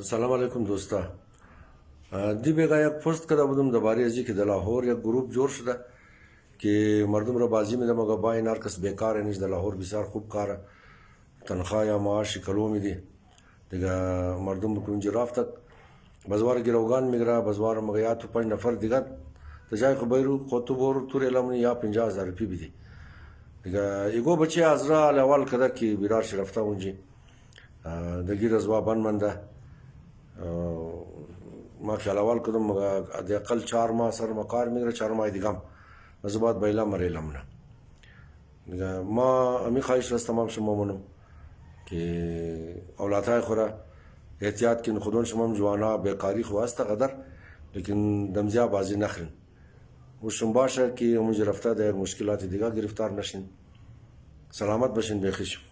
سلام علیکم دوستا. دی بیگا یک پست کرده بودم درباره ازی که در لاهور یک گروپ جور شده که مردم را بازی میده مگه با این هر کس بیکار نیست. در لاهور بسیار خوب کاره، تنخواه یا معاش کلو میده دیگه. مردم که اونجا رفته بزوار گروگان میگره، بزوار مگه یا تو 5 نفر دیگه تجای خو بیرو خودتو بورو توری لمنی یا 50,000 روپی بیدی دیگه. ایگو بچه از را اول کده که بیرارش رفته اونجا دگیر از وابان منده. ما خیال اول کدوم مگه حداقل 4 ماه سر ما کار میگیره، 4 ماه دیگه هم از بعد بیلا مریلم نه دیگه. ما امی خواهش راست تمام شما منم که اولادهای خورا احتیاط کن، خودون شما جوانا بیکاری خواسته قدر لیکن دمزیا بازی نخرین. وشون باشه که اونجا رفته در مشکلات دیگه گرفتار نشین. سلامت باشین، بخیر.